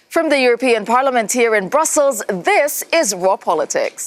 From the European Parliament here in Brussels, this is Raw Politics.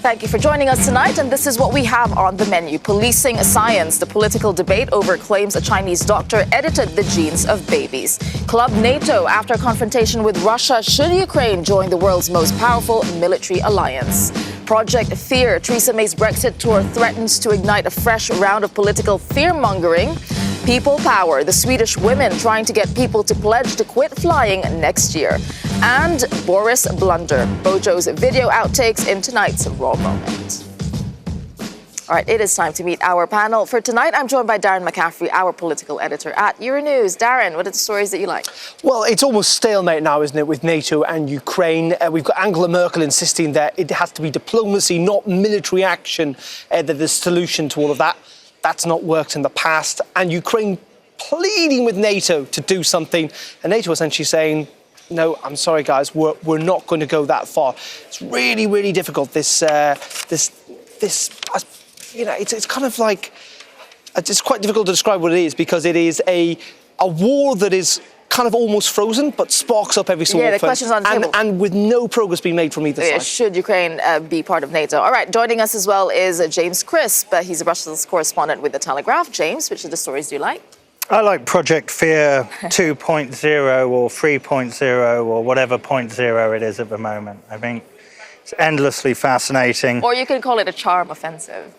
Thank you for joining us tonight, and this is what we have on the menu. Policing science, the political debate over claims a Chinese doctor edited the genes of babies. Club NATO after confrontation with Russia. Should Ukraine join the world's most powerful military alliance? Project Fear, Theresa May's Brexit tour threatens to ignite a fresh round of political fear-mongering. People power, the Swedish women trying to get people to pledge to quit flying next year. And Boris blunder, Bojo's video outtakes in tonight's Raw Moment. All right, it is time to meet our panel. For tonight, I'm joined by Darren McCaffrey, our political editor at Euronews. Darren, what are the stories that you like? Well, it's almost stalemate now, isn't it, with NATO and Ukraine. We've got Angela Merkel insisting that it has to be diplomacy, not military action, that the solution to all of that. That's not worked in the past. And Ukraine pleading with NATO to do something. And NATO essentially saying, no, I'm sorry, guys, we're not going to go that far. It's really, really difficult. It's kind of like, it's quite difficult to describe what it is, because it is a war that is kind of almost frozen, but sparks up every so often. Yeah, the question's on the table. And with no progress being made from either side. Should Ukraine be part of NATO? All right, joining us as well is James Crisp. He's a Brussels correspondent with The Telegraph. James, which of the stories do you like? I like Project Fear 2.0 or 3.0 or whatever 0.0 it is at the moment. I think it's endlessly fascinating. Or you could call it a charm offensive.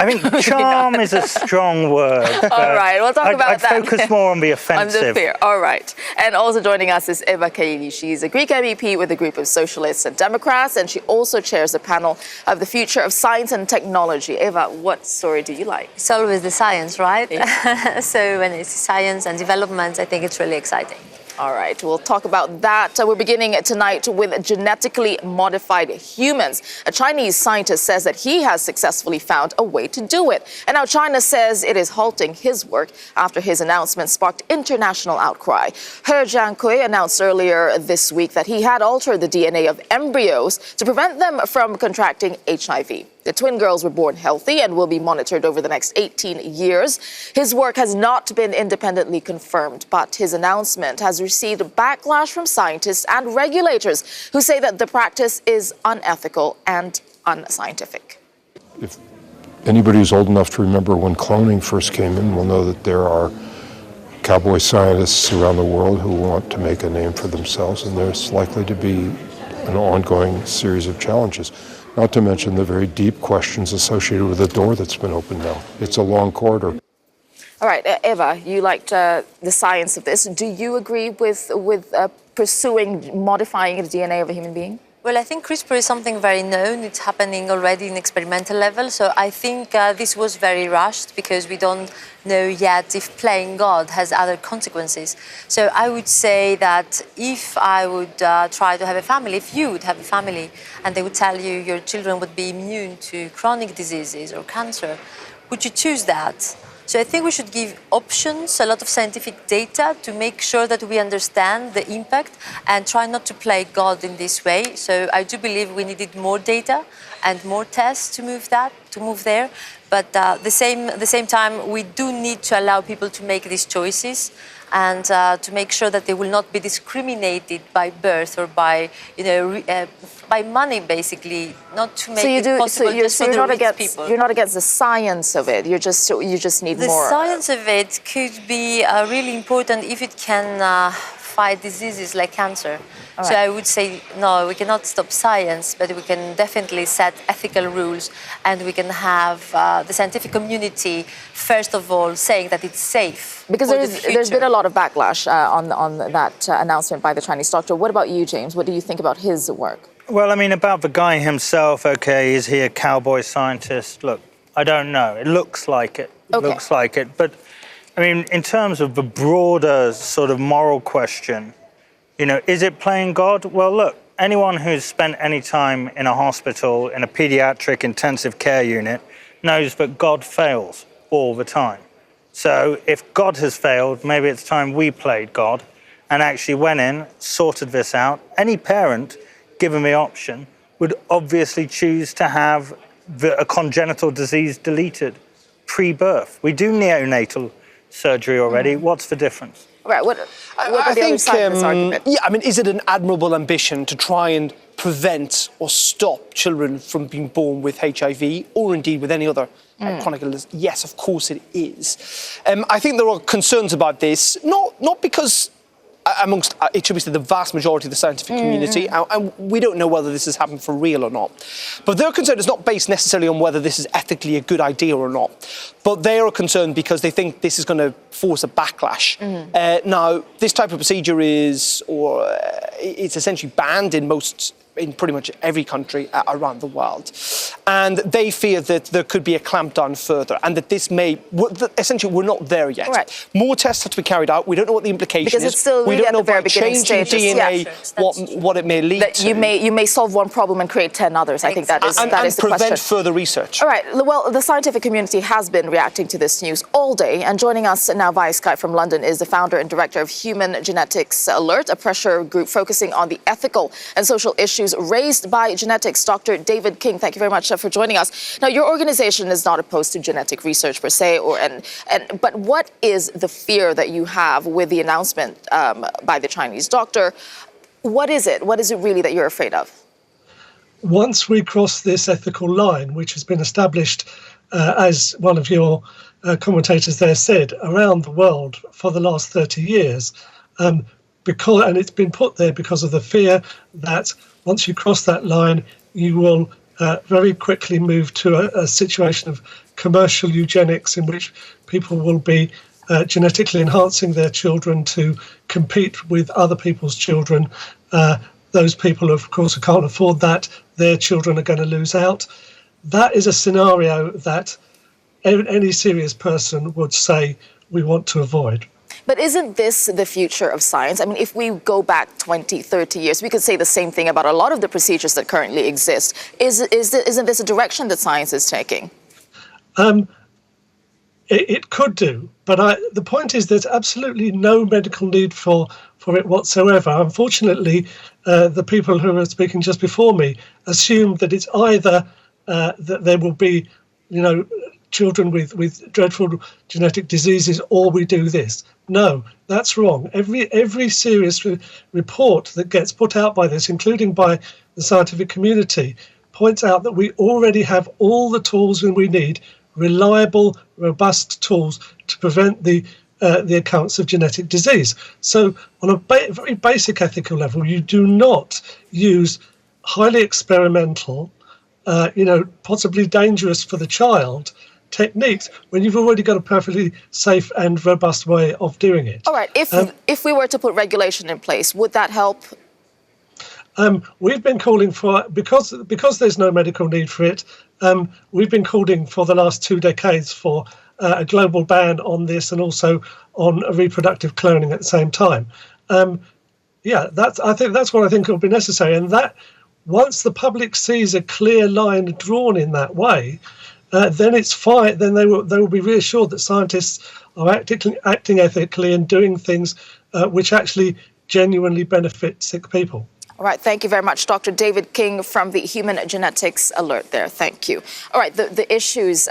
I think charm is a strong word. All right, we'll talk about that. I'd focus more on the offensive. On the fear. All right. And also joining us is Eva Kaili. She's a Greek MEP with a group of socialists and Democrats, and she also chairs the panel of the future of science and technology. Eva, what story do you like? It's always the science, right? Yeah. So when it's science and development, I think it's really exciting. All right, we'll talk about that. We're beginning tonight with genetically modified humans. A Chinese scientist says that he has successfully found a way to do it. And now China says it is halting his work after his announcement sparked international outcry. He Jiankui announced earlier this week that he had altered the DNA of embryos to prevent them from contracting HIV. The twin girls were born healthy and will be monitored over the next 18 years. His work has not been independently confirmed, but his announcement has received backlash from scientists and regulators who say that the practice is unethical and unscientific. If anybody who's old enough to remember when cloning first came in will know that there are cowboy scientists around the world who want to make a name for themselves, and there's likely to be an ongoing series of challenges. Not to mention the very deep questions associated with the door that's been opened now. It's a long corridor. All right, Eva, you liked the science of this. Do you agree with pursuing modifying the DNA of a human being? Well, I think CRISPR is something very known. It's happening already in experimental level. So I think this was very rushed because we don't know yet if playing God has other consequences. So I would say that if I would try to have a family, if you would have a family and they would tell you your children would be immune to chronic diseases or cancer, would you choose that? So I think we should give options, a lot of scientific data to make sure that we understand the impact and try not to play God in this way. So I do believe we needed more data and more tests to move there. But at the same time, we do need to allow people to make these choices and to make sure that they will not be discriminated by birth or by, by money, basically, not to make it possible just for the rich people. You're not against the science of it. You just need more. The science of it could be really important if it can fight diseases like cancer. Right. So I would say, no, we cannot stop science, but we can definitely set ethical rules, and we can have the scientific community, first of all, saying that it's safe. Because there's been a lot of backlash on that announcement by the Chinese doctor. What about you, James? What do you think about his work? Well, I mean, about the guy himself, okay, is he a cowboy scientist? Look, I don't know. It looks like it. It looks like it. But, I mean, in terms of the broader sort of moral question, is it playing God? Well, look, anyone who's spent any time in a hospital, in a pediatric intensive care unit, knows that God fails all the time. So if God has failed, maybe it's time we played God and actually went in, sorted this out. Any parent, given the option, would obviously choose to have a congenital disease deleted pre-birth. We do neonatal surgery already. What's the difference? Right. What are the other side of this argument? Yeah, I mean, is it an admirable ambition to try and prevent or stop children from being born with HIV or indeed with any other chronic illness? Yes, of course it is. I think there are concerns about this, not because amongst, it should be said, the vast majority of the scientific community, and we don't know whether this has happened for real or not. But their concern is not based necessarily on whether this is ethically a good idea or not. But they are concerned because they think this is going to force a backlash. Now, this type of procedure it's essentially banned in pretty much every country around the world. And they fear that there could be a clampdown further and that this essentially we're not there yet. Right. More tests have to be carried out. We don't know what the implication because is. It's still really we don't at know the very by beginning changing stages. DNA what it may lead that to. you may solve one problem and create 10 others. I think that is the question. And prevent further research. All right. Well, the scientific community has been reacting to this news all day. And joining us now via Skype from London is the founder and director of Human Genetics Alert, a pressure group focusing on the ethical and social issues raised by genetics. Dr. David King, thank you very much for joining us. Now, your organization is not opposed to genetic research per se, but what is the fear that you have with the announcement by the Chinese doctor? What is it? What is it really that you're afraid of? Once we cross this ethical line, which has been established, as one of your commentators there said, around the world for the last 30 years, and it's been put there because of the fear that once you cross that line, you will very quickly move to a situation of commercial eugenics in which people will be genetically enhancing their children to compete with other people's children. Those people, of course, who can't afford that, their children are going to lose out. That is a scenario that any serious person would say we want to avoid. But isn't this the future of science? I mean, if we go back 20, 30 years, we could say the same thing about a lot of the procedures that currently exist. Isn't this a direction that science is taking? It could do, but the point is there's absolutely no medical need for it whatsoever. Unfortunately, the people who were speaking just before me assumed that it's either that there will be, children with dreadful genetic diseases, or we do this. No, that's wrong. Every serious report that gets put out by this, including by the scientific community, points out that we already have all the tools we need, reliable, robust tools to prevent the occurrence of genetic disease. So on a very basic ethical level, you do not use highly experimental, possibly dangerous for the child techniques when you've already got a perfectly safe and robust way of doing it. All right. If we were to put regulation in place, would that help? We've been calling for, because there's no medical need for it, we've been calling for the last 2 decades for a global ban on this and also on reproductive cloning at the same time. I think that's what I think will be necessary. And that once the public sees a clear line drawn in that way, then it's fine. Then they will be reassured that scientists are acting ethically and doing things which actually genuinely benefit sick people. All right, thank you very much, Dr. David King from the Human Genetics Alert there. Thank you. All right, the issues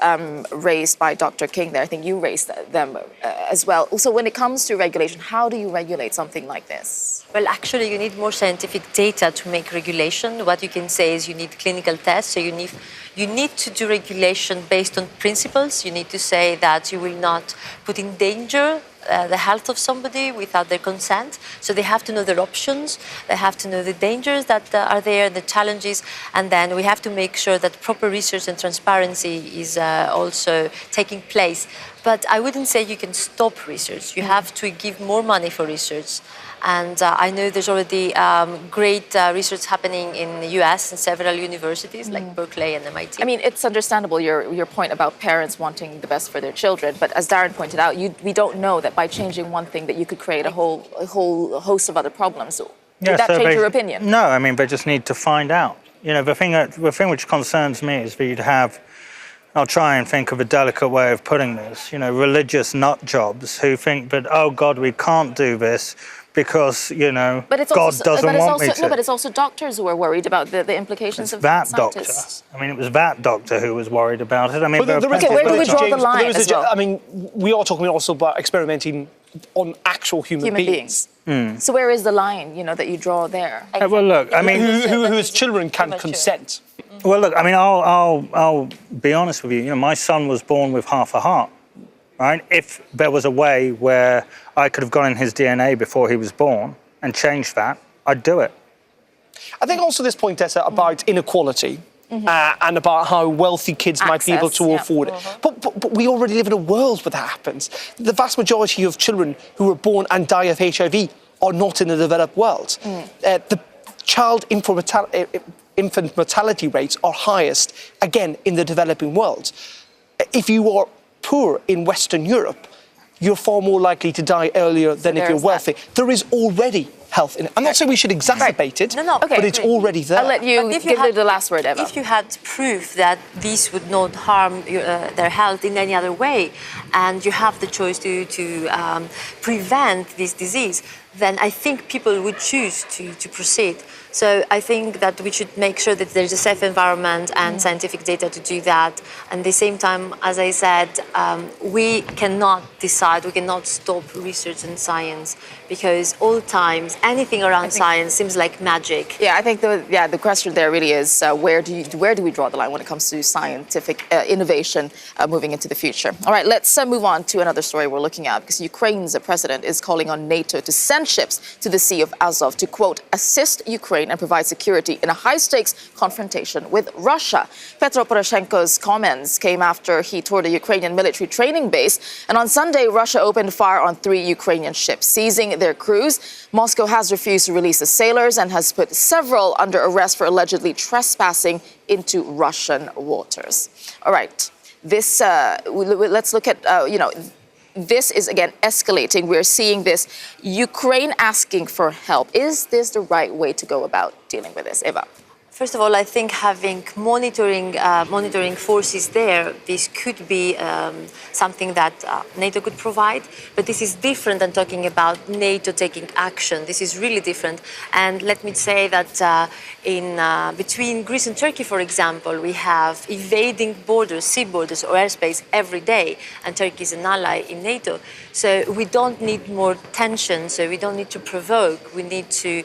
raised by Dr. King there, I think you raised them as well. So when it comes to regulation, how do you regulate something like this? Well, actually, you need more scientific data to make regulation. What you can say is you need clinical tests. So you need to do regulation based on principles. You need to say that you will not put in danger the health of somebody without their consent. So they have to know their options. They have to know the dangers that are there, the challenges. And then we have to make sure that proper research and transparency is also taking place. But I wouldn't say you can stop research. You have to give more money for research. And I know there's already great research happening in the US in several universities like Berkeley and MIT. I mean, it's understandable, your point about parents wanting the best for their children. But as Darren pointed out, we don't know that by changing one thing that you could create a whole host of other problems. Would that change your opinion? No, I mean, they just need to find out. The thing which concerns me is that you'd have, I'll try and think of a delicate way of putting this, religious nut jobs who think that, oh God, we can't do this because, you know, But it's God also, doesn't but it's want also, me to. No, but it's also doctors who are worried about the implications of That doctor. scientists. I mean, it was that doctor who was worried about it. I mean, But Okay, where do we draw the line there is as well? I mean, we are talking also about experimenting on actual human beings. So where is the line, you know, that you draw there? Well, look, I mean, Whose children can consent. well, look, I mean, I'll be honest with you. You know, my son was born with half a heart, right? If there was a way where I could have gotten his DNA before he was born and changed that, I'd do it. I think also this point, Tessa, about inequality and about how wealthy kids might be able to Access, yeah. afford it. But we already live in a world where that happens. The vast majority of children who are born and die of HIV are not in the developed world. The child infant mortality rates are highest, again, in the developing world. If you are poor in Western Europe, you're far more likely to die earlier than if you're wealthy. There is already health in it. I'm not saying we should exacerbate it, but it's already there. I'll let you give the last word, Eva. If you had proof that this would not harm their health in any other way, and you have the choice to prevent this disease, then I think people would choose to proceed. So I think that we should make sure that there's a safe environment and scientific data to do that. And at the same time, as I said, we cannot decide, we cannot stop research and science, because all times, anything around science seems like magic. Yeah, I think the question there really is where do we draw the line when it comes to scientific innovation moving into the future? All right, let's move on to another story we're looking at, because Ukraine's president is calling on NATO to send ships to the Sea of Azov to, quote, assist Ukraine and provide security in a high-stakes confrontation with Russia. Petro Poroshenko's comments came after he toured a Ukrainian military training base, and on Sunday, Russia opened fire on 3 Ukrainian ships, seizing their crews. Moscow has refused to release the sailors and has put several under arrest for allegedly trespassing into Russian waters. All right, this let's look at this is again escalating. We're seeing this Ukraine asking for help. Is this the right way to go about dealing with this, Eva? First of all, I think having monitoring forces there, this could be something that NATO could provide. But this is different than talking about NATO taking action. This is really different. And let me say that between Greece and Turkey, for example, we have evading borders, sea borders or airspace every day. And Turkey is an ally in NATO. So we don't need more tension. So we don't need to provoke. We need to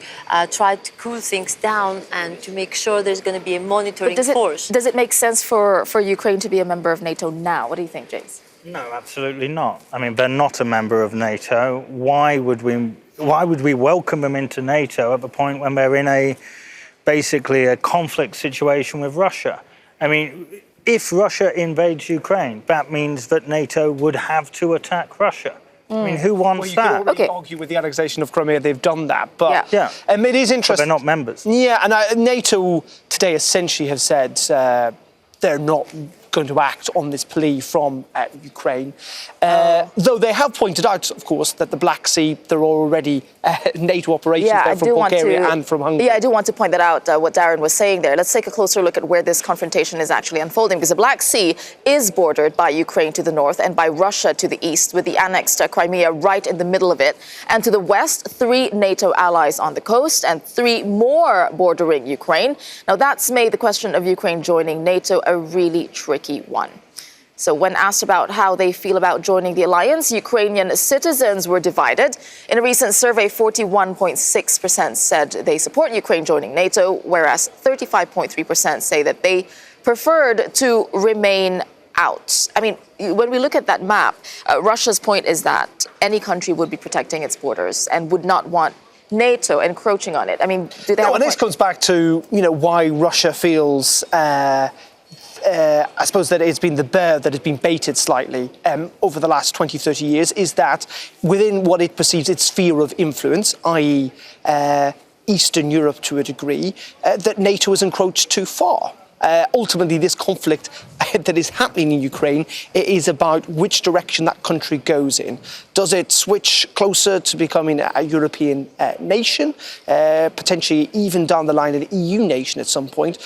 try to cool things down and to make sure there's going to be a monitoring force. Does it make sense for Ukraine to be a member of NATO now? What do you think, James? No, absolutely not. I mean, they're not a member of NATO. Why would we welcome them into NATO at the point when they're in basically a conflict situation with Russia? I mean, if Russia invades Ukraine, that means that NATO would have to attack Russia. I mean, who wants that? You can already argue with the annexation of Crimea, they've done that. But it is interesting. But they're not members. Yeah, and NATO today essentially have said they're not going to act on this plea from Ukraine. Though they have pointed out, of course, that the Black Sea, there are already NATO operations there from Bulgaria and from Hungary. Yeah, I do want to point that out, what Darren was saying there. Let's take a closer look at where this confrontation is actually unfolding, because the Black Sea is bordered by Ukraine to the north and by Russia to the east, with the annexed Crimea right in the middle of it. And to the west, 3 NATO allies on the coast and 3 more bordering Ukraine. Now, that's made the question of Ukraine joining NATO a really tricky one. So when asked about how they feel about joining the alliance, Ukrainian citizens were divided. In a recent survey, 41.6% said they support Ukraine joining NATO, whereas 35.3% say that they preferred to remain out. I mean, when we look at that map, Russia's point is that any country would be protecting its borders and would not want NATO encroaching on it. I mean, do they have a this point? comes back to, why Russia feels I suppose that it's been the bear that has been baited slightly over the last 20, 30 years, is that within what it perceives its sphere of influence, i.e. Eastern Europe to a degree, that NATO has encroached too far. Ultimately, this conflict that is happening in Ukraine is about which direction that country goes in. Does it switch closer to becoming a European nation, potentially even down the line an EU nation at some point,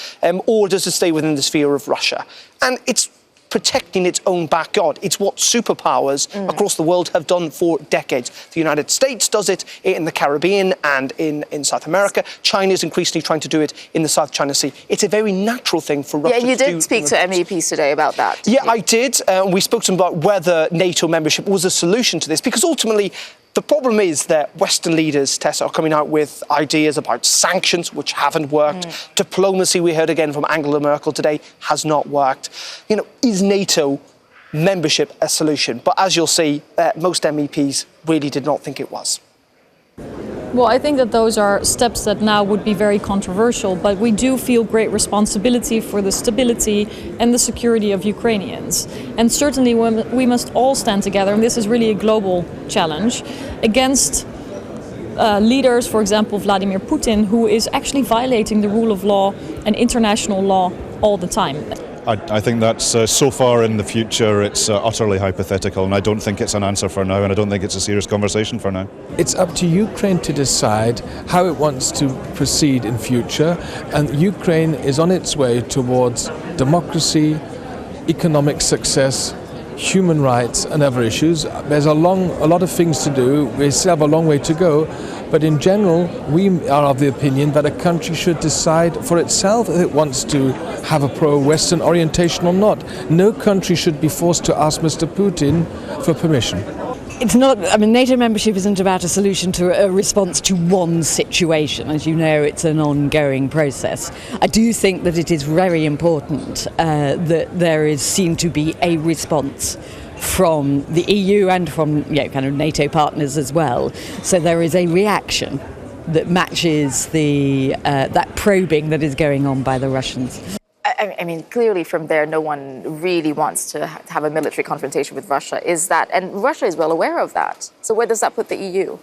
or does it stay within the sphere of Russia? And it's protecting its own backyard. It's what superpowers across the world have done for decades. The United States does it in the Caribbean and in South America. China is increasingly trying to do it in the South China Sea. It's a very natural thing for Russia to do. Yeah, you did speak to MEPs today about that. Yeah, I did. We spoke to them about whether NATO membership was a solution to this, because ultimately the problem is that Western leaders, Tessa, are coming out with ideas about sanctions, which haven't worked. Diplomacy, we heard again from Angela Merkel today, has not worked. You know, is NATO membership a solution? But as you'll see, most MEPs really did not think it was. Well, I think that those are steps that now would be very controversial, but we do feel great responsibility for the stability and the security of Ukrainians. And certainly we must all stand together, and this is really a global challenge, against leaders, for example, Vladimir Putin, who is actually violating the rule of law and international law all the time. I think that's so far in the future, it's utterly hypothetical, and I don't think it's an answer for now, and I don't think it's a serious conversation for now. It's up to Ukraine to decide how it wants to proceed in future, and Ukraine is on its way towards democracy, economic success, human rights and other issues. There's a lot of things to do. We still have a long way to go, but in general, we are of the opinion that a country should decide for itself if it wants to have a pro-Western orientation or not. No country should be forced to ask Mr. Putin for permission. It's not, I mean, NATO membership isn't about a solution to a response to one situation. As you know, it's an ongoing process. I do think that it is very important that there is seen to be a response from the EU and from kind of NATO partners as well. So there is a reaction that matches that probing that is going on by the Russians. I mean, clearly from there, no one really wants to have a military confrontation with Russia. And Russia is well aware of that. So where does that put the EU?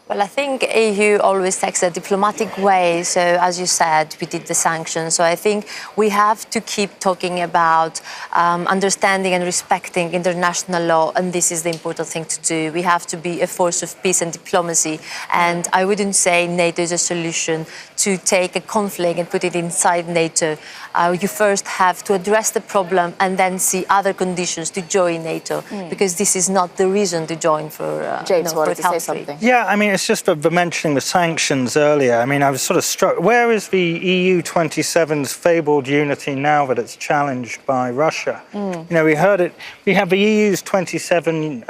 Well, I think EU always takes a diplomatic way. So, as you said, we did the sanctions. So I think we have to keep talking about understanding and respecting international law, and this is the important thing to do. We have to be a force of peace and diplomacy, and I wouldn't say NATO is a solution to take a conflict and put it inside NATO. You first have to address the problem and then see other conditions to join NATO, because this is not the reason to join for James wanted for to say something. Yeah, I mean, it's just for mentioning the sanctions earlier. I mean, I was sort of struck. Where is the EU 27's fabled unity now that it's challenged by Russia? You know, we heard it. We have the EU 27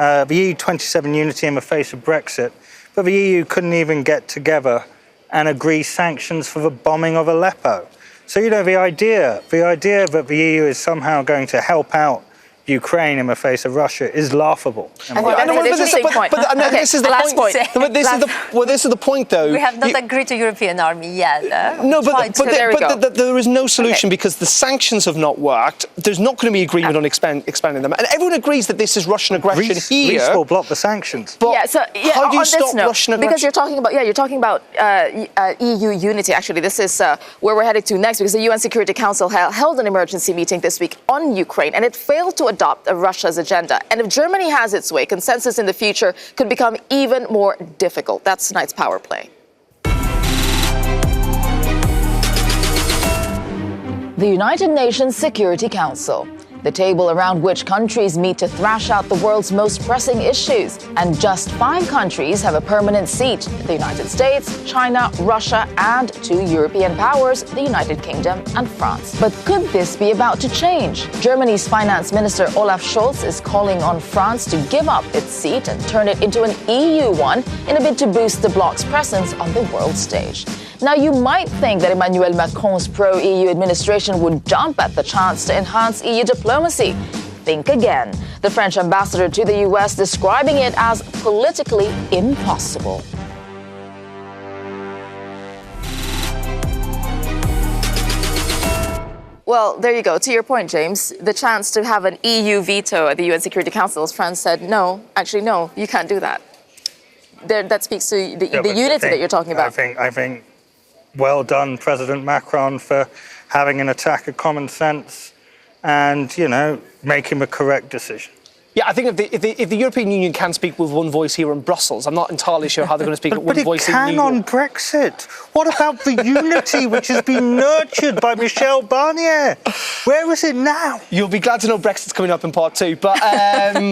unity in the face of Brexit, but the EU couldn't even get together and agree sanctions for the bombing of Aleppo. So, you know, the idea that the EU is somehow going to help out Ukraine in the face of Russia is laughable. I think that's an interesting point. This is the last point. This is the point, though. We have not agreed to European army yet. No, but there is no solution because the sanctions have not worked. There's not going to be agreement on expanding them, and everyone agrees that this is Russian aggression here. Greece will block the sanctions. But how do you stop Russian aggression? Because you're talking about EU unity. Actually, this is where we're headed to next, because the UN Security Council held an emergency meeting this week on Ukraine, and it failed to adopt Russia's agenda. And if Germany has its way, consensus in the future could become even more difficult. That's tonight's Power Play. The United Nations Security Council, the table around which countries meet to thrash out the world's most pressing issues. And just 5 countries have a permanent seat: the United States, China, Russia, and 2 European powers, the United Kingdom and France. But could this be about to change? Germany's Finance Minister Olaf Scholz is calling on France to give up its seat and turn it into an EU one in a bid to boost the bloc's presence on the world stage. Now, you might think that Emmanuel Macron's pro-EU administration would jump at the chance to enhance EU diplomacy. Think again. The French ambassador to the US describing it as politically impossible. Well, there you go. To your point, James, the chance to have an EU veto at the UN Security Council, France said, no, you can't do that. That speaks to the unity that you're talking about. I think well done, President Macron, for having an attack of common sense and, you know, making the correct decision. Yeah, I think if the European Union can speak with one voice here in Brussels, I'm not entirely sure how they're going to speak with one voice in New York. But it can on Brexit. What about the unity which has been nurtured by Michel Barnier? Where is it now? You'll be glad to know Brexit's coming up in part 2, but...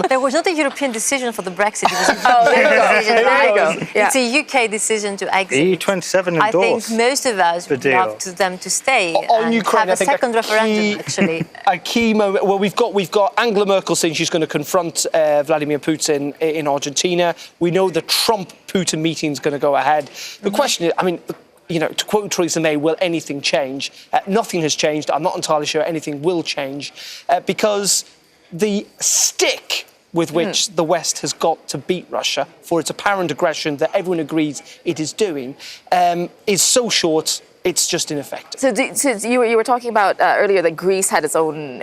There was not a European decision for the Brexit. It was a There you go. Yeah. It's a UK decision to exit. The EU27 I endorsed think most of us would deal. love them to stay On and Ukraine, have I a think second referendum, actually. A key moment. Well, we've got Angela Merkel saying she's going to confront Vladimir Putin in Argentina. We know the Trump-Putin meeting is going to go ahead. The question is, I mean, you know, to quote Theresa May, will anything change? Nothing has changed. I'm not entirely sure anything will change because the stick with which the West has got to beat Russia for its apparent aggression that everyone agrees it is doing is so short. It's just ineffective. So you were talking about earlier that Greece had its own,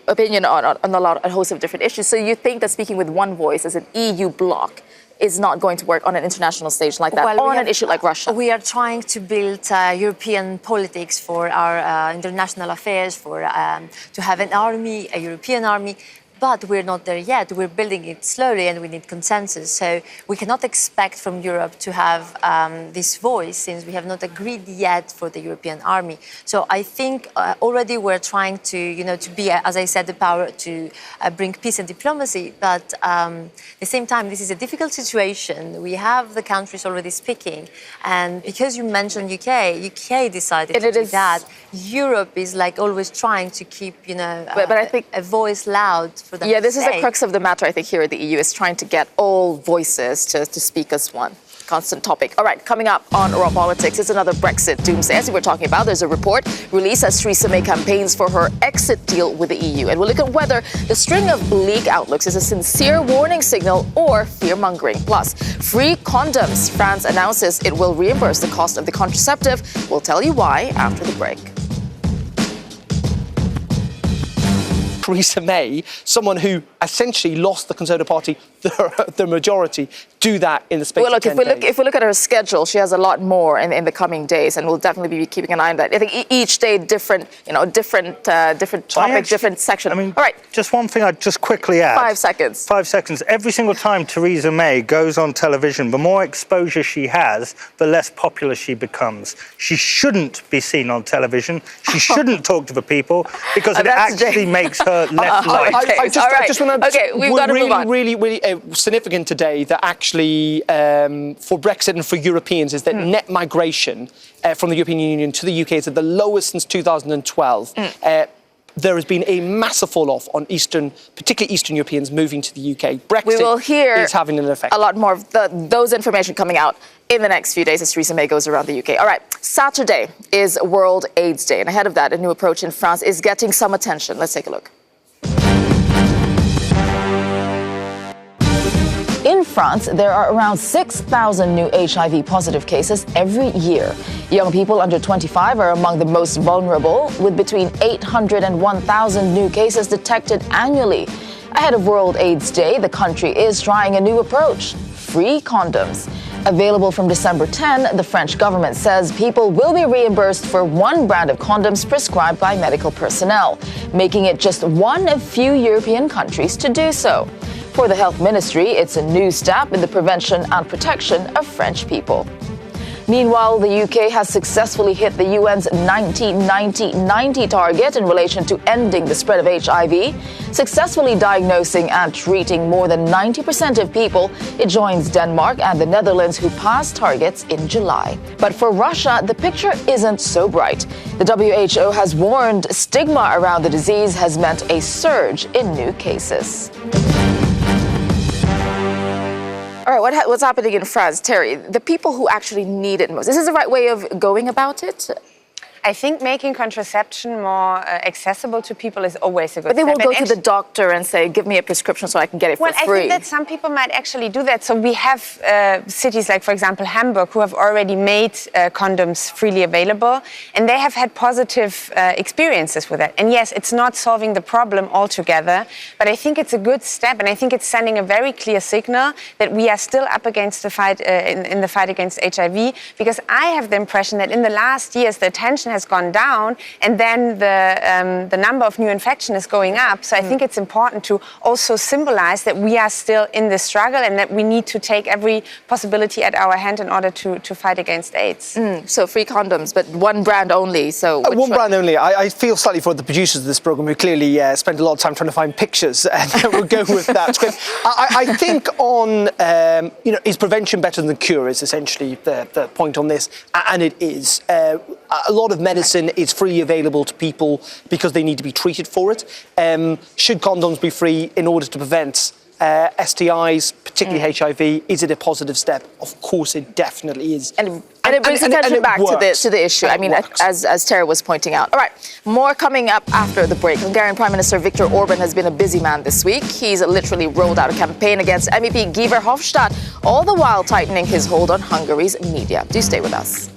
opinion on a host of different issues. So you think that speaking with one voice as an EU bloc is not going to work on an international stage like that, on an issue like Russia? We are trying to build European politics for our international affairs, to have an army, a European army. But we're not there yet. We're building it slowly and we need consensus. So we cannot expect from Europe to have this voice since we have not agreed yet for the European army. So I think already we're trying to, to be, as I said, the power to bring peace and diplomacy. But at the same time, this is a difficult situation. We have the countries already speaking. And because you mentioned UK decided to do that. Europe is like always trying to keep, but I think a voice loud. Yeah, this is the crux of the matter, I think, here at the EU, is trying to get all voices to speak as one. Constant topic. All right, coming up on Raw Politics, it's another Brexit doomsday. As we were talking about, there's a report released as Theresa May campaigns for her exit deal with the EU. And we'll look at whether the string of bleak outlooks is a sincere warning signal or fear-mongering. Plus, free condoms. France announces it will reimburse the cost of the contraceptive. We'll tell you why after the break. Theresa May, someone who essentially lost the Conservative Party the majority, do that in the space of 10 days. If we look at her schedule, she has a lot more in the coming days, and we'll definitely be keeping an eye on that. I think each day different topic, different section. I mean, all right. Just one thing I'd just quickly add. 5 seconds. 5 seconds. Every single time Theresa May goes on television, the more exposure she has, the less popular she becomes. She shouldn't be seen on television. She shouldn't talk to the people because it actually makes her less liked. I just want to... Okay, we've got to move on. Really significant today that actually for Brexit and for Europeans is that net migration from the European Union to the UK is at the lowest since 2012. There has been a massive fall-off on particularly Eastern Europeans moving to the UK. Brexit is having an effect. A lot more of those information coming out in the next few days as Theresa May goes around the UK. All right, Saturday is World AIDS Day, and ahead of that, a new approach in France is getting some attention. Let's take a look. In France, there are around 6,000 new HIV-positive cases every year. Young people under 25 are among the most vulnerable, with between 800 and 1,000 new cases detected annually. Ahead of World AIDS Day, the country is trying a new approach: free condoms. Available from December 10, the French government says people will be reimbursed for one brand of condoms prescribed by medical personnel, making it just one of few European countries to do so. For the Health Ministry, it's a new step in the prevention and protection of French people. Meanwhile, the UK has successfully hit the UN's 90-90-90 target in relation to ending the spread of HIV, successfully diagnosing and treating more than 90% of people. It joins Denmark and the Netherlands, who passed targets in July. But for Russia, the picture isn't so bright. The WHO has warned stigma around the disease has meant a surge in new cases. All right, what's happening in France? Terry, the people who actually need it most, is this the right way of going about it? I think making contraception more accessible to people is always a good step. But they won't go to the doctor and say, give me a prescription so I can get it for free. Well, I think that some people might actually do that. So we have cities like, for example, Hamburg, who have already made condoms freely available, and they have had positive experiences with it. And yes, it's not solving the problem altogether, but I think it's a good step, and I think it's sending a very clear signal that we are still up against the fight in the fight against HIV, because I have the impression that in the last years, the attention has gone down, and then the number of new infections is going up. So I think it's important to also symbolize that we are still in this struggle and that we need to take every possibility at our hand in order to fight against AIDS. So free condoms, but one brand only. So one brand only. I feel slightly for the producers of this programme who clearly spend a lot of time trying to find pictures, and we'll go with that script. I think on, is prevention better than cure is essentially the point on this, and it is. A lot of medicine is freely available to people because they need to be treated for it. Should condoms be free in order to prevent STIs, particularly HIV? Is it a positive step? Of course it definitely is. And it brings attention back to the issue. I mean, as Tara was pointing out. All right, more coming up after the break. Hungarian Prime Minister Viktor Orban has been a busy man this week. He's literally rolled out a campaign against MEP Guy Verhofstadt, all the while tightening his hold on Hungary's media. Do stay with us.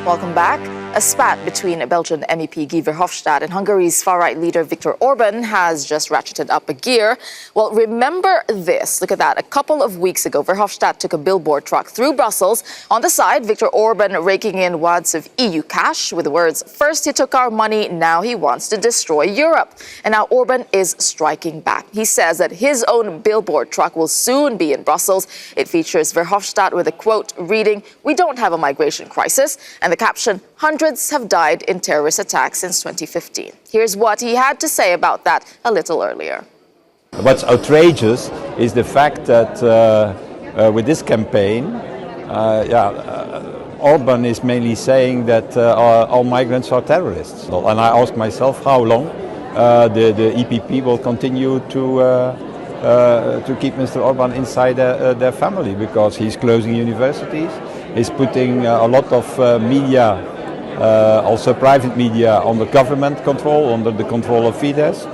Welcome back. A spat between Belgian MEP Guy Verhofstadt and Hungary's far-right leader Viktor Orban has just ratcheted up a gear. Well, remember this. Look at that. A couple of weeks ago, Verhofstadt took a billboard truck through Brussels. On the side, Viktor Orban raking in wads of EU cash with the words, "First he took our money, now he wants to destroy Europe." And now Orban is striking back. He says that his own billboard truck will soon be in Brussels. It features Verhofstadt with a quote reading, "We don't have a migration crisis," and the caption, "Hundreds have died in terrorist attacks since 2015. Here's what he had to say about that a little earlier. What's outrageous is the fact that with this campaign, Orban is mainly saying that all migrants are terrorists. And I ask myself how long the EPP will continue to keep Mr. Orban inside their family, because he's closing universities, he's putting a lot of media, also private media, under government control, under the control of Fidesz.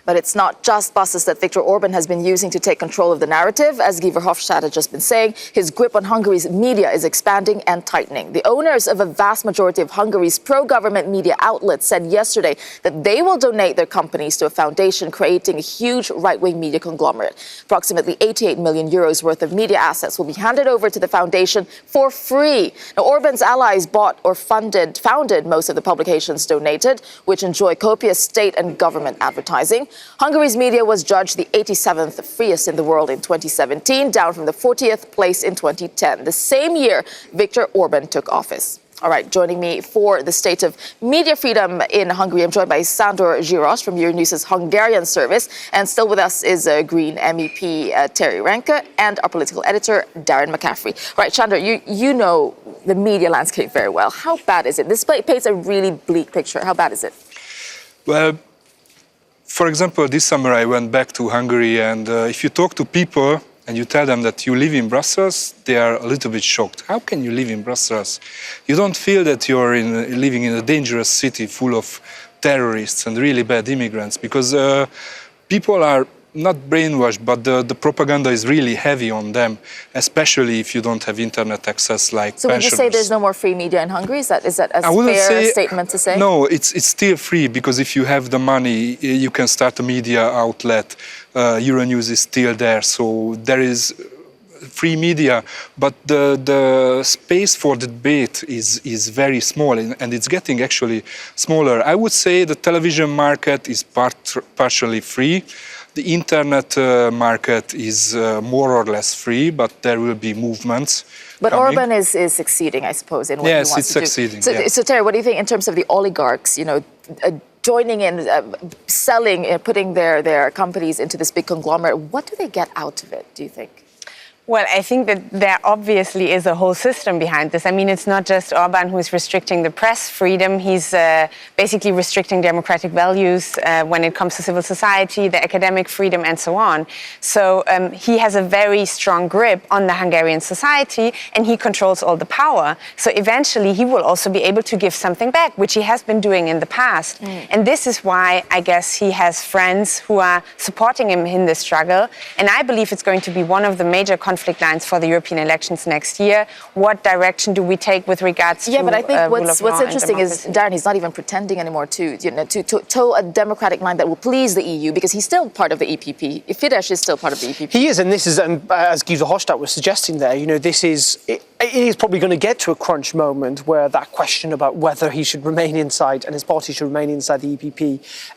But it's not just buses that Viktor Orban has been using to take control of the narrative. As Guy Verhofstadt had just been saying, his grip on Hungary's media is expanding and tightening. The owners of a vast majority of Hungary's pro-government media outlets said yesterday that they will donate their companies to a foundation creating a huge right-wing media conglomerate. Approximately 88 million euros worth of media assets will be handed over to the foundation for free. Now, Orban's allies bought or founded most of the publications donated, which enjoy copious state and government advertising. Hungary's media was judged the 87th freest in the world in 2017, down from the 40th place in 2010, the same year Viktor Orban took office. All right, joining me for the state of media freedom in Hungary, I'm joined by Sándor Zsiros from Euronews' Hungarian service, and still with us is Green MEP Terry Renke and our political editor, Darren McCaffrey. All right, Sándor, you know the media landscape very well. How bad is it? This paints a really bleak picture. How bad is it? Well, for example, this summer I went back to Hungary, and if you talk to people and you tell them that you live in Brussels, they are a little bit shocked. How can you live in Brussels? You don't feel that you're living in a dangerous city full of terrorists and really bad immigrants, because people are not brainwashed, but the propaganda is really heavy on them, especially if you don't have internet access like So would you say there's no more free media in Hungary? Is that a fair statement to say? No, it's still free, because if you have the money, you can start a media outlet. Euronews is still there, so there is free media, but the space for the debate is very small, and it's getting actually smaller. I would say the television market is partially free. The internet market is more or less free, but there will be movements. But coming. Orban is succeeding, I suppose, in what he wants to do. Yes, it's succeeding. So Terry, what do you think in terms of the oligarchs, joining in, selling, putting their companies into this big conglomerate? What do they get out of it, do you think? Well, I think that there obviously is a whole system behind this. I mean, it's not just Orban who's restricting the press freedom. He's basically restricting democratic values when it comes to civil society, the academic freedom, and so on. So he has a very strong grip on the Hungarian society, and he controls all the power. So eventually he will also be able to give something back, which he has been doing in the past. And this is why I guess he has friends who are supporting him in this struggle. And I believe it's going to be one of the major contributions conflict lines for the European elections next year. What direction do we take with regards to but I think what's rule of law interesting and is democracy? Darren, he's not even pretending anymore to toe a democratic line that will please the EU, because he's still part of the EPP. Fidesz is still part of the EPP. He is, and this is, as Guy Verhofstadt was suggesting there, this is, it is probably going to get to a crunch moment where that question about whether he should remain inside and his party should remain inside the EPP,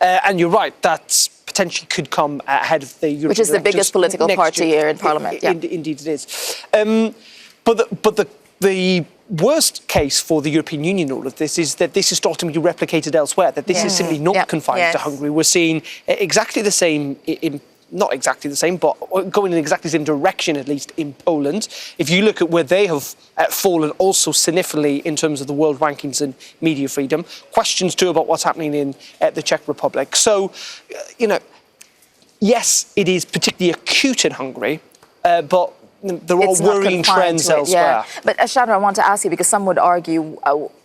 and you're right, that's potentially could come ahead of the European Which is the biggest political party here in Parliament. Indeed it is. But the worst case for the European Union in all of this is that this is starting to be replicated elsewhere, that this is simply not confined to Hungary. We're seeing exactly the same not exactly the same, but going in exactly the same direction, at least in Poland. If you look at where they have fallen also significantly in terms of the world rankings in media freedom, questions too about what's happening in the Czech Republic. So, yes, it is particularly acute in Hungary, but there are worrying trends elsewhere. But Chandra, I want to ask you, because some would argue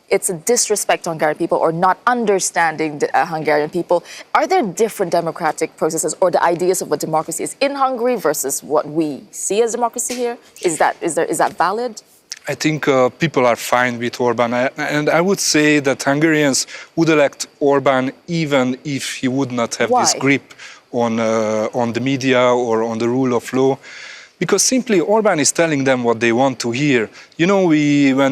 it's a disrespect to Hungarian people or not understanding Hungarian people. Are there different democratic processes or the ideas of what democracy is in Hungary versus what we see as democracy here? Is that valid? I think people are fine with Orban, and I would say that Hungarians would elect Orban even if he would not have this grip on the media or on the rule of law. Because simply Orban is telling them what they want to hear. When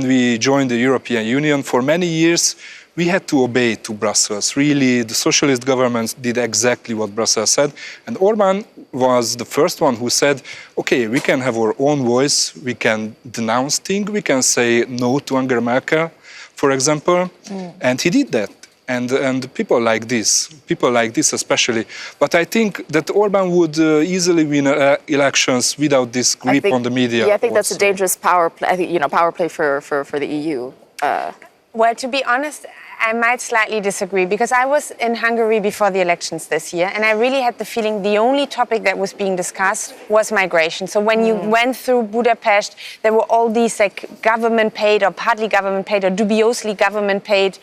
we joined the European Union, for many years, we had to obey to Brussels. Really, the socialist governments did exactly what Brussels said. And Orban was the first one who said, okay, we can have our own voice, we can denounce things, we can say no to Angela Merkel, for example. And he did that. And people like this especially. But I think that Orban would easily win elections without this grip on the media. Yeah, I think that's a dangerous power play. I think, power play for the EU. Well, to be honest, I might slightly disagree, because I was in Hungary before the elections this year, and I really had the feeling the only topic that was being discussed was migration. So when you went through Budapest, there were all these government-paid or partly government-paid or dubiously government-paid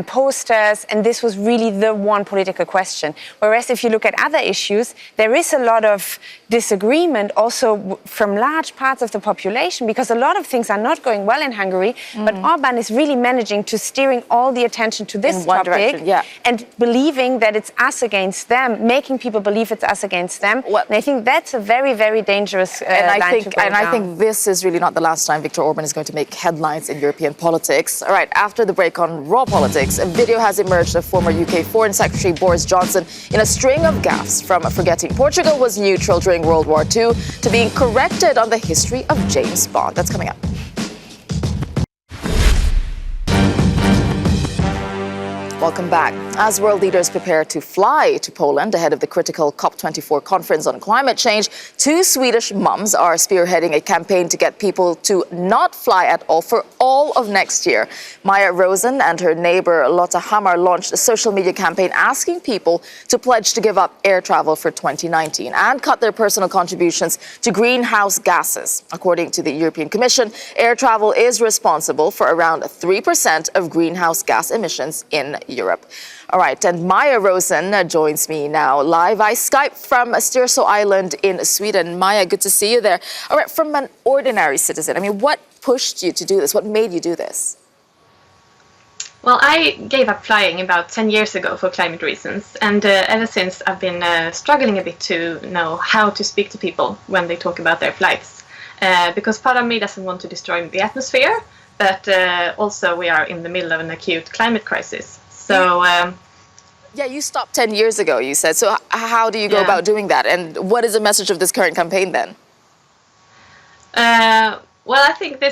posters, and this was really the one political question. Whereas if you look at other issues, there is a lot of disagreement also from large parts of the population, because a lot of things are not going well in Hungary, but Orban is really managing to steering all the attention to this topic and believing that it's us against them, making people believe it's us against them. And I think that's a very, very dangerous line to go down. I think this is really not the last time Viktor Orban is going to make headlines in European politics. All right, after the break on Raw Politics, a video has emerged of former UK Foreign Secretary Boris Johnson in a string of gaffes, from forgetting Portugal was neutral during World War II to being corrected on the history of James Bond. That's coming up. Welcome back. As world leaders prepare to fly to Poland ahead of the critical COP24 conference on climate change, two Swedish mums are spearheading a campaign to get people to not fly at all for all of next year. Maja Rosen and her neighbor Lotta Hammar launched a social media campaign asking people to pledge to give up air travel for 2019 and cut their personal contributions to greenhouse gases. According to the European Commission, air travel is responsible for around 3% of greenhouse gas emissions in Europe. All right, and Maja Rosen joins me now live by Skype from Styrso Island in Sweden. Maja, good to see you there. All right, from an ordinary citizen, what pushed you to do this? What made you do this? Well, I gave up flying about 10 years ago for climate reasons, and ever since I've been struggling a bit to know how to speak to people when they talk about their flights. Because part of me doesn't want to destroy the atmosphere, but also we are in the middle of an acute climate crisis. So, you stopped 10 years ago, you said. So how do you go about doing that? And what is the message of this current campaign then? Well, I think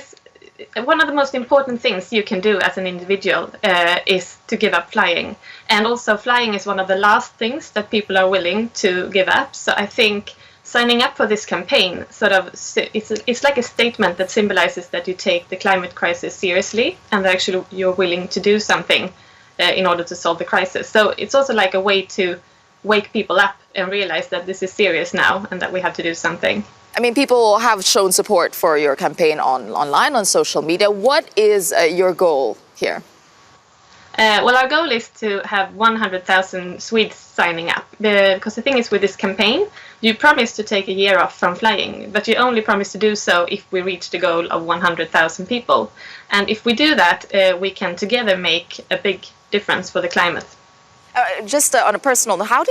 one of the most important things you can do as an individual is to give up flying. And also flying is one of the last things that people are willing to give up. So I think signing up for this campaign it's like a statement that symbolizes that you take the climate crisis seriously and that actually you're willing to do something in order to solve the crisis. So it's also like a way to wake people up and realize that this is serious now and that we have to do something. People have shown support for your campaign online, on social media. What is your goal here? Well, our goal is to have 100,000 Swedes signing up. Because the thing is with this campaign, you promise to take a year off from flying, but you only promise to do so if we reach the goal of 100,000 people. And if we do that, we can together make a big difference for the climate. Just on a personal note, how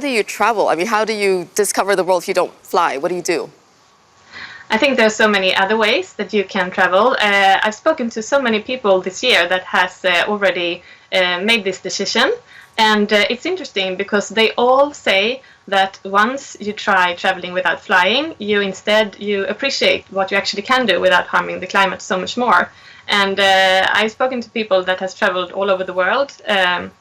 do you travel? I mean, how do you discover the world if you don't fly? What do you do? I think there's so many other ways that you can travel. I've spoken to so many people this year that has already made this decision. And it's interesting because they all say that once you try traveling without flying, you appreciate what you actually can do without harming the climate so much more. And I've spoken to people that has traveled all over the world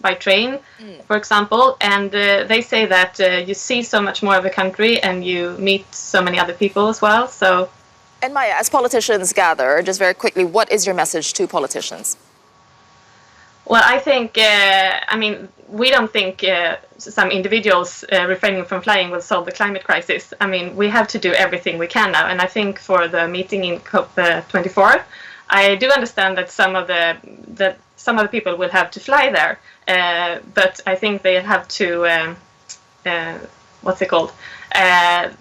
by train, for example, and they say that you see so much more of the country and you meet so many other people as well. So, and Maya, as politicians gather, just very quickly, what is your message to politicians? Well, I think, we don't think some individuals refraining from flying will solve the climate crisis. I mean, we have to do everything we can now. And I think for the meeting in COP24, I do understand that some of the people will have to fly there, but I think they have to,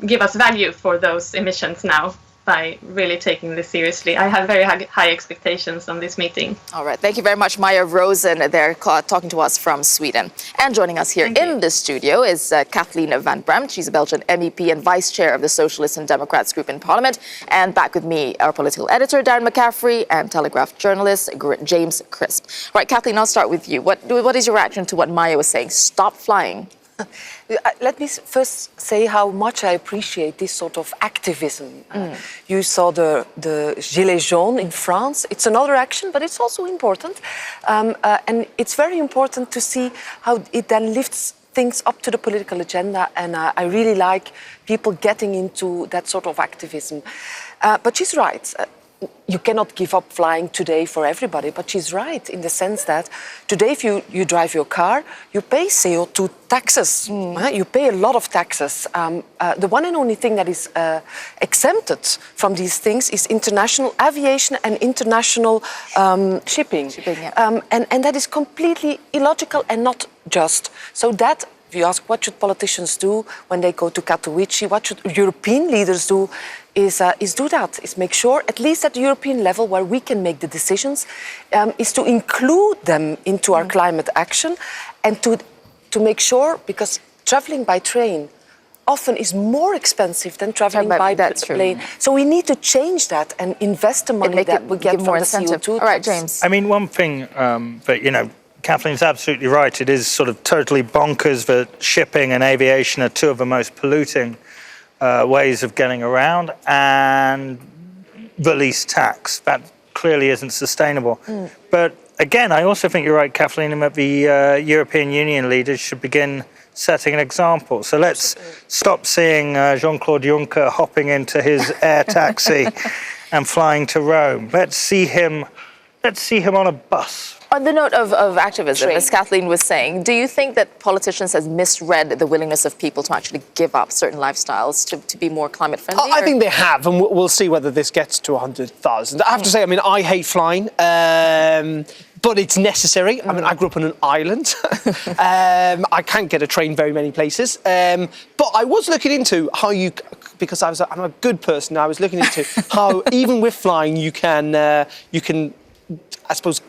give us value for those emissions now by really taking this seriously. I have very high expectations on this meeting. All right, thank you very much, Maya Rosen. They're talking to us from Sweden. And joining us here in the studio is Kathleen Van Bremt. She's a Belgian MEP and Vice Chair of the Socialists and Democrats group in Parliament. And back with me, our political editor, Darren McCaffrey, and Telegraph journalist, James Crisp. All right, Kathleen, I'll start with you. What is your reaction to what Maya was saying? Stop flying. Let me first say how much I appreciate this sort of activism. You saw the Gilets jaunes in France. It's another action, but it's also important. And it's very important to see how it then lifts things up to the political agenda. And I really like people getting into that sort of activism. But she's right. You cannot give up flying today for everybody, but she's right in the sense that today if you drive your car, you pay CO2 taxes. You pay a lot of taxes. The one and only thing that is exempted from these things is international aviation and international shipping. And that is completely illogical and not just. So that, if you ask what should politicians do when they go to Katowice, what should European leaders do, is do that, is make sure, at least at the European level where we can make the decisions, is to include them into our climate action and to make sure, because traveling by train often is more expensive than traveling by plane. So we need to change that and invest the money that we get from the CO2. All right, James. I mean, one thing, but Kathleen's absolutely right. It is sort of totally bonkers that shipping and aviation are two of the most polluting ways of getting around, and the least tax. That clearly isn't sustainable. But again, I also think you're right, Kathleen, that the European Union leaders should begin setting an example. So let's stop seeing Jean-Claude Juncker hopping into his air taxi and flying to Rome. Let's see him on a bus. On the note of activism, as Kathleen was saying, do you think that politicians have misread the willingness of people to actually give up certain lifestyles to be more climate friendly? I think they have, and we'll see whether this gets to 100,000. I have to say, I mean, I hate flying, but it's necessary. I mean, I grew up on an island. I can't get a train very many places. But I was looking into how because I'm a good person, I was looking into how even with flying you can, I suppose,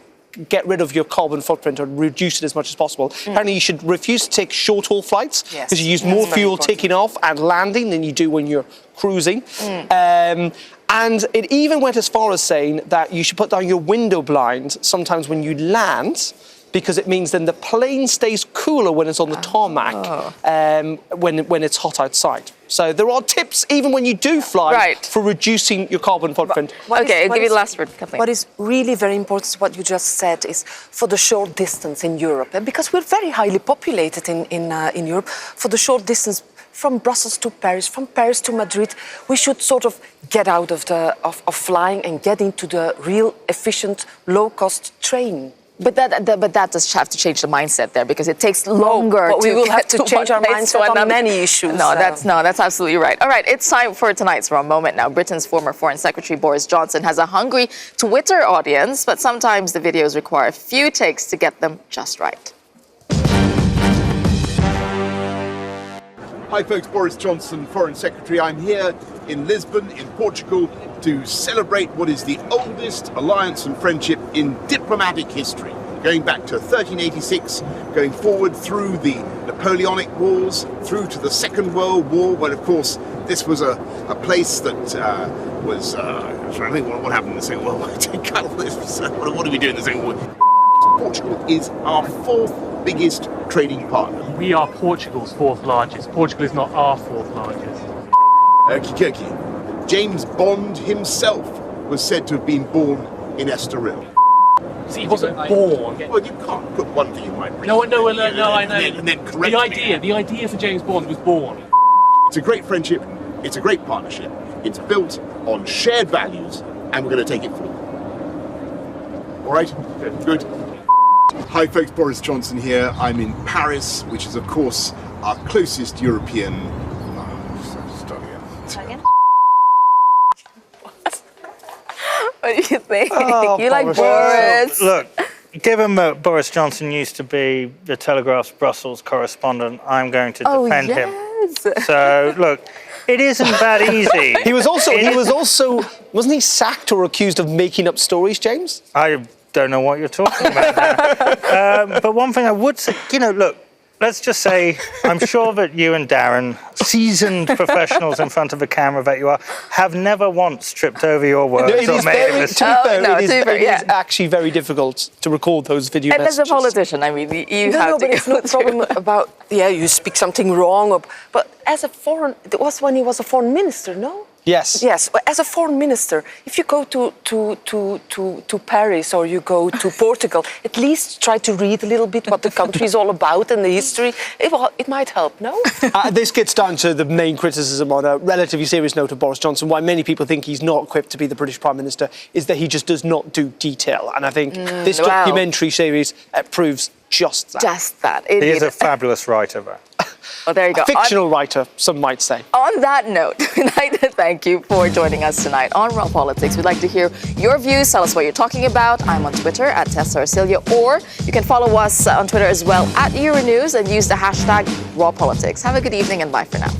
get rid of your carbon footprint or reduce it as much as possible. Apparently you should refuse to take short-haul flights because you use more fuel taking off and landing than you do when you're cruising. And it even went as far as saying that you should put down your window blinds sometimes when you land, because it means then the plane stays cooler when it's on the tarmac when it's hot outside. So there are tips, even when you do fly, for reducing your carbon footprint. I'll give you the last word, Kathleen. What is really very important, what you just said, is for the short distance in Europe. And because we're very highly populated in Europe, for the short distance from Brussels to Paris, from Paris to Madrid, we should sort of get out of flying and get into the real efficient, low-cost train. But that does have to change the mindset there, because it takes longer. But we will have to change our mindset on many issues. That's absolutely right. All right, it's time for tonight's Raw Moment now. Britain's former Foreign Secretary Boris Johnson has a hungry Twitter audience, but sometimes the videos require a few takes to get them just right. Hi folks, Boris Johnson, Foreign Secretary. I'm here in Lisbon, in Portugal, to celebrate what is the oldest alliance and friendship in diplomatic history, going back to 1386, going forward through the Napoleonic Wars, through to the Second World War, when of course this was a place that was, I'm trying to think what happened in the Second World War. What did we do in the Second World War? Portugal is our fourth biggest trading partner. We are Portugal's fourth largest. Portugal is not our fourth largest. Okie James Bond himself was said to have been born in Estoril. See, he wasn't born. Well, you can't put one thing in my brain. No, I know. And then correct the idea for James Bond was born. It's a great friendship. It's a great partnership. It's built on shared values, and we're going to take it forward. All right? Good. Hi folks, Boris Johnson here. I'm in Paris, which is of course our closest European... What do you think? Oh, You like Boris? Look, given that Boris Johnson used to be the Telegraph's Brussels correspondent, I'm going to defend him. So, look, it isn't that easy. He was also, wasn't he sacked or accused of making up stories, James? I don't know what you're talking about now. But one thing I would say, look, let's just say, I'm sure that you and Darren, seasoned professionals in front of a camera that you are, have never once tripped over your words or made a mistake. It is actually very difficult to record those video messages. And as a politician, I mean, you have to but it's no problem about, you speak something wrong, but as a it was when he was a foreign minister, no? Yes. Yes, as a foreign minister, if you go to Paris or you go to Portugal, at least try to read a little bit what the country is all about and the history. It might help, no? This gets down to the main criticism on a relatively serious note of Boris Johnson. Why many people think he's not equipped to be the British Prime Minister is that he just does not do detail. And I think this documentary series proves just that. Just that. He is a fabulous writer, though. Well, there you go. A fictional writer, some might say. On that note, we'd like to thank you for joining us tonight on Raw Politics. We'd like to hear your views. Tell us what you're talking about. I'm on Twitter at Tessa Arcilia, or you can follow us on Twitter as well at Euronews and use the hashtag Raw Politics. Have a good evening and bye for now.